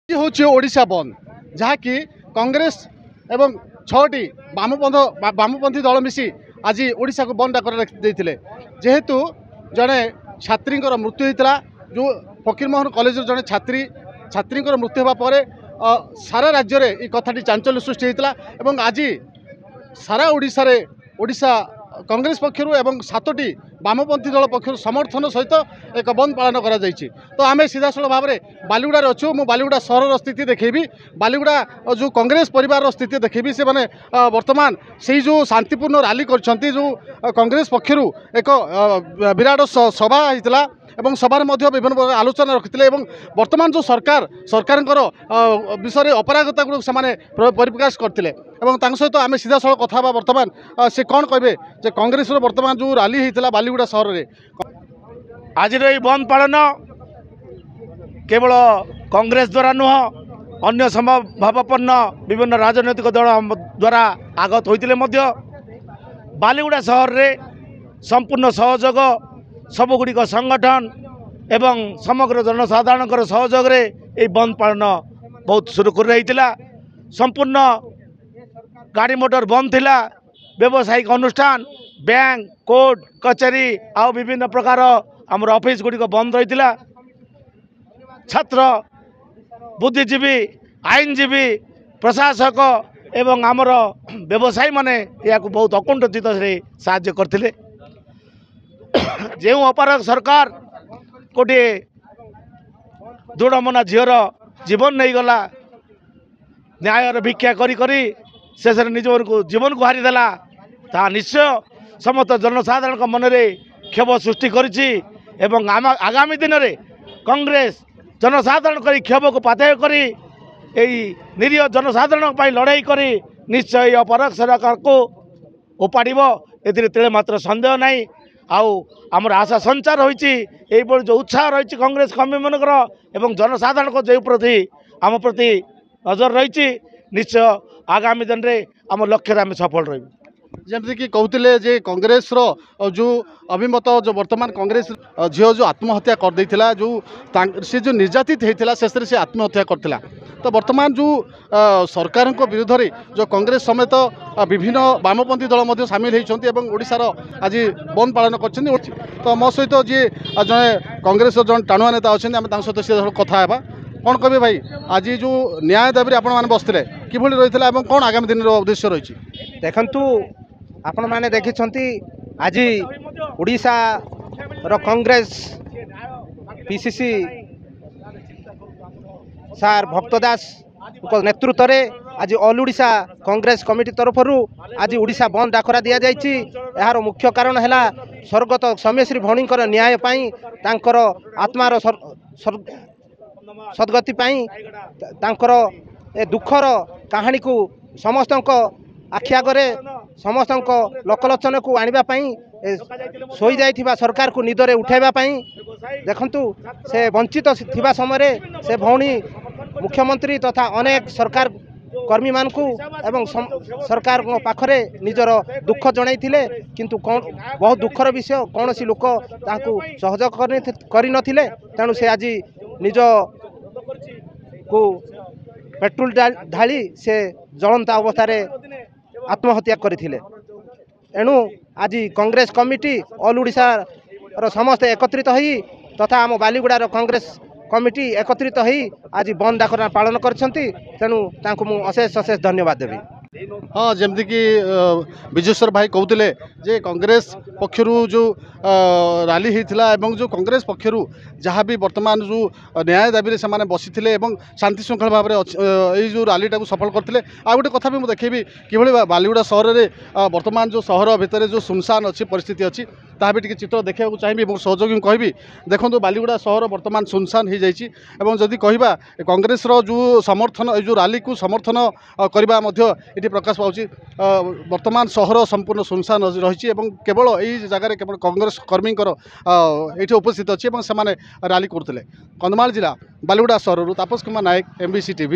हूँ ओडिशा बंद जहाँकि कांग्रेस एवं 6टी वामपंथी दल मिसी आज ओडिशा को बंद डाकर देते जेहेतु जड़े छात्री मृत्यु होता जो फकीरमोहन कॉलेज जड़े छात्री मृत्यु होगापर सारा राज्य में ये कथाटी चांचल्य सृष्टि होता और आज सारा ओडिशा कांग्रेस पक्षर एवं 7टी वामपंथी दल पक्षर समर्थन सहित एक बंद पालन करा जायछि। तो आम सीधा सड़क भाव में बालीगुड़ा अच्छु मु बालीगुड़ा सहर स्थिति देखेबी बालीगुड़ा जो कांग्रेस परिवार स्थिति देखेबी से माने वर्तमान से जो शांतिपूर्ण रैली करछंती जो कांग्रेस पक्षर एक विराट सभा होता एवं सभार विभिन्न प्रकार आलोचना रखिते वर्तमान जो सरकार विषय अपरागता गुड़ से परिप्रकाश करते सहित आम सीधा सड़क कथा वर्तमान से कौन कहे जे कांग्रेस वर्तमान जो रैली होता बालीगुड़ा सहर में आज बंद पालन केवल कांग्रेस द्वारा नुह अन्य समभावपन्न विभिन्न राजनैतिक दल द्वारा आगत होते बालीगुड़ा सहर में संपूर्ण सहयोग सबुगुड़िक संगठन एवं समग्र जनसाधारण सहयोग रे ये बंद पालन बहुत सुरखुर रही संपूर्ण गाड़ी मोटर बंद थिला व्यावसायिक अनुष्ठान बैंक कोर्ट कचेरी आउ विभिन्न प्रकार आमर ऑफिस गुड़िक बंद रही छात्र बुद्धिजीवी आईनजीवी प्रशासक एवं आमर व्यवसायी माने या बहुत अकुंठित से साहाय्य करथिले जो अपराध सरकार गोटे दृढ़मना झीर जीवन नहीं गला न्यायर भिक्षा करी शेष निज जीवन को हारिदेला ता निश्चय समस्त जनसाधारण मन में क्षोभ सृष्टि करिछि एवं आगामी दिन में कांग्रेस जनसाधारण करी क्षोभ को पाथेय करी निरीह जनसाधारण पर लड़ाई करी निश्चय अपराध सरकार को उपाड़िब ए तेरे मात्र संदेह नहीं आउ आमर आशा संचार होइछि जो उत्साह रही कांग्रेस कर्मी मनकर एवं जनसाधारण को जो प्रति आम प्रति नजर रही निश्चय आगामी दिन में आम लक्ष्य आम सफल रही जमती कि कहते जे कांग्रेस जो अभिमत जो वर्तमान कांग्रेस झील जो आत्महत्या कर देथिला जो से जो निर्यातित होता शेष से आत्महत्या करथिला तो वर्तमान जो सरकार विरुद्ध रे जो कांग्रेस समेत विभिन्न वामपंथी दल सामिल होती ओडिशार आज बंद पालन कर तो मो सहित जी जड़े कांग्रेस जन टाणुआ नेता अच्छे आम सहित सीधा कथा हेबा कौन कहे भाई आज जो न्याय दाबी आपण मैंने बसते कि रही है कौन आगामी दिन उद्देश्य रही देखंतु आपण मैंने देखिछंती आज ओडिशा रो कांग्रेस पीसीसी सार भक्तदास नेतृत्व में आज ऑल ओडिशा कांग्रेस कमिटी तरफ आज ओडिशा बंद डाकरा दि जाइए यार मुख्य कारण है स्वर्गत सौम्यश्री भौणीकर न्याय पाई तांकर आत्मार सद्गति पाई तांकर ए दुखर कहानी को समस्त आखि आगे समस्त लोकलोचन को आने शोई जाइथिबा सरकार को निदरे उठाइबापी देखंतु से वंचित थिबा समय से भौणी मुख्यमंत्री तथा अनेक सरकार कर्मी मान को एवं सरकार पाखरे निजर दुख जणाइथिले किंतु बहुत दुखर विषय कौन सी लोक तांकु सहयोग करि नथिले तेणु से आज निज को पेट्रोल ढाली से जलंता अवस्था आत्महत्या करथिले एणु आज कांग्रेस कमिटी ऑल ओडिशा समस्त एकत्रित होई तथा आम बालीगुड़ा कांग्रेस कमिटी एकत्रित होई आज बंद डाकरा पालन करछंती तेणु तांको मु अशेष अशेष धन्यवाद देबी। हाँ जमती कि विजेश्वर भाई कहते जे कांग्रेस पक्षर जो रैली होता है जो कांग्रेस पक्षर जहाँ भी वर्तमान जो न्याय दाबी से बसी शांति श्रृंखला भाव में जो रैली टाक सफल करते आ गोटे कथा भी मुझे देखेबी कि बालीगुड़ा सहर में वर्तमान जो सहर भितर जो सुनसान अच्छी परिस्थिति अच्छी ता भी चित्र देखा चाहिए मोर सहयोगी कहि देखो बालीगुड़ा सहर वर्तमान सुनसान हो जाए जदि कहवा कांग्रेस जो समर्थन जो रैली को समर्थन करने ये प्रकाश पाँच वर्तमान सहर संपूर्ण सुनसान रही केवल यही जगह केवल कांग्रेस कर्मी ये उपस्थित अच्छी से रैली करते कंधमाल जिला बालीगुड़ा सहर तापस कुमार नायक MBC TV।